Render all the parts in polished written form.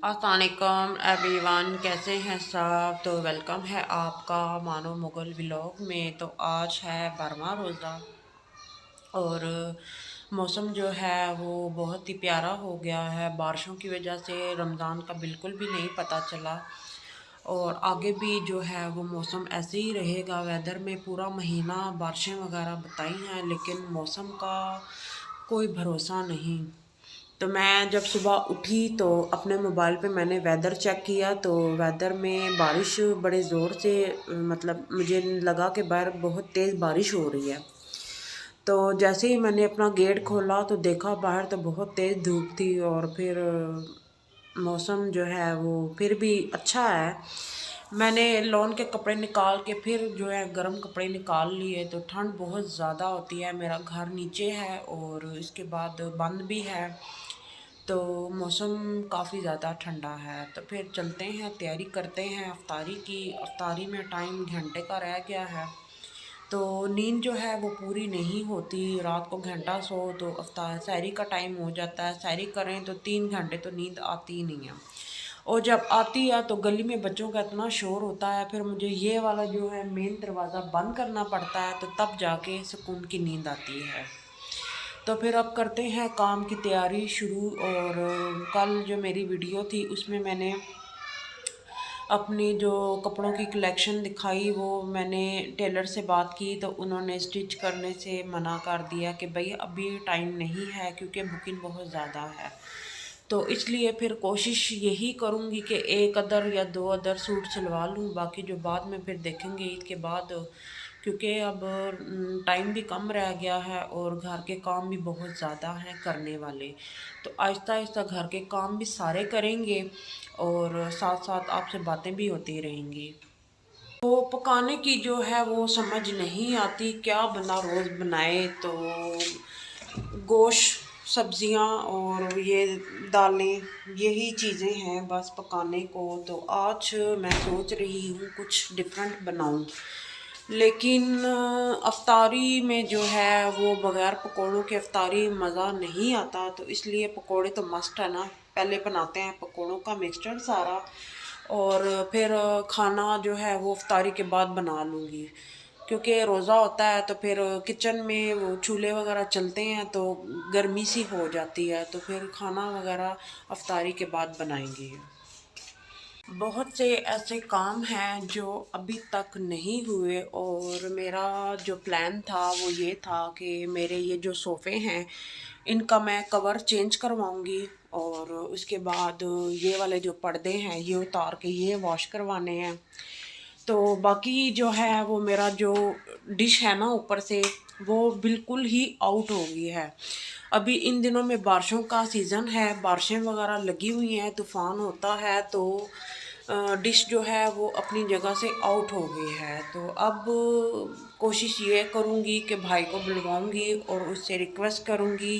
अस्सलामुअलैकुम एवरीवन, कैसे हैं सब। तो वेलकम है आपका मानो मुगल व्लॉग में। तो आज है 12वां रोज़ा और मौसम जो है वो बहुत ही प्यारा हो गया है। बारिशों की वजह से रमज़ान का बिल्कुल भी नहीं पता चला और आगे भी जो है वो मौसम ऐसे ही रहेगा। वेदर में पूरा महीना बारिशें वगैरह बताई हैं, लेकिन मौसम का कोई भरोसा नहीं। तो मैं जब सुबह उठी तो अपने मोबाइल पे मैंने वेदर चेक किया तो वेदर में बारिश बड़े ज़ोर से मतलब मुझे लगा कि बाहर बहुत तेज़ बारिश हो रही है। तो जैसे ही मैंने अपना गेट खोला तो देखा बाहर तो बहुत तेज़ धूप थी और फिर मौसम जो है वो फिर भी अच्छा है। मैंने लॉन के कपड़े निकाल के फिर जो है गर्म कपड़े निकाल लिए। तो ठंड बहुत ज़्यादा होती है, मेरा घर नीचे है और इसके बाद बंद भी है, तो मौसम काफ़ी ज़्यादा ठंडा है। तो फिर चलते हैं, तैयारी करते हैं अफ्तारी की। अफ्तारी में टाइम घंटे का रह गया है, तो नींद जो है वो पूरी नहीं होती। रात को घंटा सो तो अफ्तार सहरी का टाइम हो जाता है, सहरी करें तो 3 घंटे तो नींद आती ही नहीं है। और जब आती है तो गली में बच्चों का इतना शोर होता है, फिर मुझे ये वाला जो है मेन दरवाज़ा बंद करना पड़ता है, तो तब जाके सुकून की नींद आती है। तो फिर अब करते हैं काम की तैयारी शुरू। और कल जो मेरी वीडियो थी उसमें मैंने अपनी जो कपड़ों की कलेक्शन दिखाई, वो मैंने टेलर से बात की तो उन्होंने स्टिच करने से मना कर दिया कि भाई अभी टाइम नहीं है क्योंकि बुकिंग बहुत ज़्यादा है। तो इसलिए फिर कोशिश यही करूँगी कि एक अदर या दो अदर सूट सिलवा लूँ, बाकी जो बाद में फिर देखेंगे ईद के बाद, क्योंकि अब टाइम भी कम रह गया है और घर के काम भी बहुत ज़्यादा हैं करने वाले। तो आहिस्ता आहिस्ता घर के काम भी सारे करेंगे और साथ साथ आपसे बातें भी होती रहेंगी। तो पकाने की जो है वो समझ नहीं आती क्या बंदा रोज़ बनाए। तो गोश्त, सब्जियां और ये दालें, यही चीज़ें हैं बस पकाने को। तो आज मैं सोच रही हूँ कुछ डिफरेंट बनाऊँ, लेकिन अफ्तारी में जो है वो बग़ैर पकोड़ों के अफ्तारी मज़ा नहीं आता। तो इसलिए पकोड़े तो मस्ट है ना। पहले बनाते हैं पकोड़ों का मिक्सचर सारा और फिर खाना जो है वो अफ्तारी के बाद बना लूँगी, क्योंकि रोज़ा होता है तो फिर किचन में वो चूल्हे वगैरह चलते हैं तो गर्मी सी हो जाती है। तो फिर खाना वगैरह अफ्तारी के बाद बनाएंगे। बहुत से ऐसे काम हैं जो अभी तक नहीं हुए और मेरा जो प्लान था वो ये था कि मेरे ये जो सोफ़े हैं इनका मैं कवर चेंज करवाऊंगी और उसके बाद ये वाले जो पर्दे हैं ये उतार के ये वॉश करवाने हैं। तो बाकी जो है वो मेरा जो डिश है ना ऊपर से, वो बिल्कुल ही आउट हो गई है। अभी इन दिनों में बारिशों का सीज़न है, बारिशें वगैरह लगी हुई हैं, तूफ़ान होता है, तो डिश जो है वो अपनी जगह से आउट हो गई है। तो अब कोशिश ये करूँगी कि भाई को बुलवाऊँगी और उससे रिक्वेस्ट करूँगी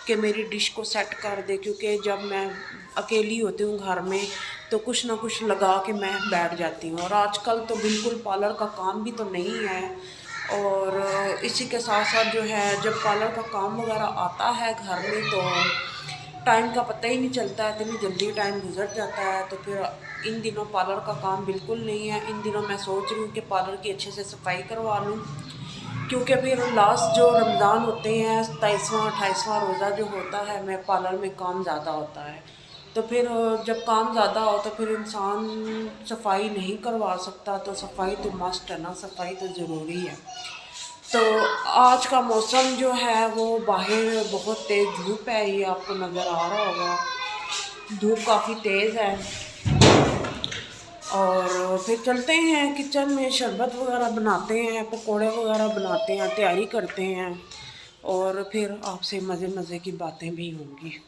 कि मेरी डिश को सेट कर दे, क्योंकि जब मैं अकेली होती हूँ घर में तो कुछ ना कुछ लगा के मैं बैठ जाती हूँ। और आजकल तो बिल्कुल पार्लर का काम भी तो नहीं है, और इसी के साथ साथ जो है जब पार्लर का काम वगैरह आता है घर में तो टाइम का पता ही नहीं चलता है, इतनी जल्दी टाइम गुजर जाता है। तो फिर इन दिनों पार्लर का काम बिल्कुल नहीं है। इन दिनों मैं सोच रही हूँ कि पार्लर की अच्छे से सफाई करवा लूँ, क्योंकि फिर लास्ट जो रमज़ान होते हैं 27वां 28वां रोज़ा जो होता है, मैं पार्लर में काम ज़्यादा होता है। तो फिर जब काम ज़्यादा हो तो फिर इंसान सफाई नहीं करवा सकता। तो सफाई तो मस्ट है ना, सफाई तो ज़रूरी है। तो आज का मौसम जो है वो बाहर बहुत तेज़ धूप है, ये आपको नज़र आ रहा होगा, धूप काफ़ी तेज़ है। और फिर चलते हैं किचन में, शरबत वगैरह बनाते हैं, पकोड़े वगैरह बनाते हैं, तैयारी करते हैं और फिर आपसे मज़े मज़े की बातें भी होंगी।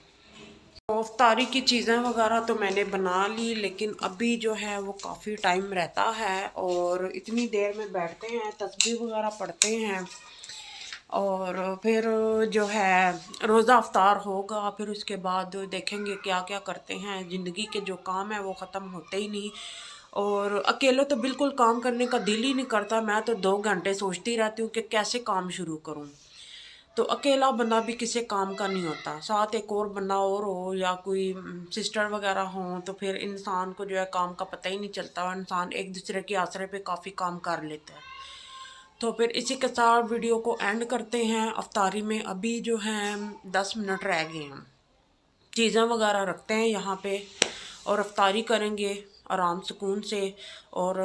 तो इफ्तारी की चीज़ें वगैरह तो मैंने बना ली, लेकिन अभी जो है वो काफ़ी टाइम रहता है और इतनी देर में बैठते हैं, तस्बीह वगैरह पढ़ते हैं और फिर जो है रोज़ा अफ्तार होगा। फिर उसके बाद देखेंगे क्या क्या करते हैं। ज़िंदगी के जो काम है वो ख़त्म होते ही नहीं, और अकेले तो बिल्कुल काम करने का दिल ही नहीं करता। मैं तो 2 घंटे सोचती रहती हूँ कि कैसे काम शुरू करूँ। तो अकेला बंदा भी किसी काम का नहीं होता, साथ एक और बंदा और हो या कोई सिस्टर वगैरह हो, तो फिर इंसान को जो है काम का पता ही नहीं चलता और इंसान एक दूसरे के आसरे पे काफ़ी काम कर लेता है। तो फिर इसी के साथ वीडियो को एंड करते हैं। अफ्तारी में अभी जो है 10 मिनट रह गए हैं, चीज़ें वगैरह रखते हैं यहाँ पे और अफ्तारी करेंगे आराम सुकून से। और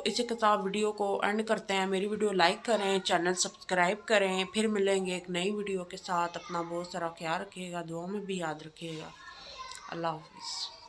इसी के साथ वीडियो को एंड करते हैं। मेरी वीडियो लाइक करें, चैनल सब्सक्राइब करें। फिर मिलेंगे एक नई वीडियो के साथ। अपना बहुत सारा ख्याल रखिएगा, दुआ में भी याद रखिएगा। अल्लाह हाफिज़।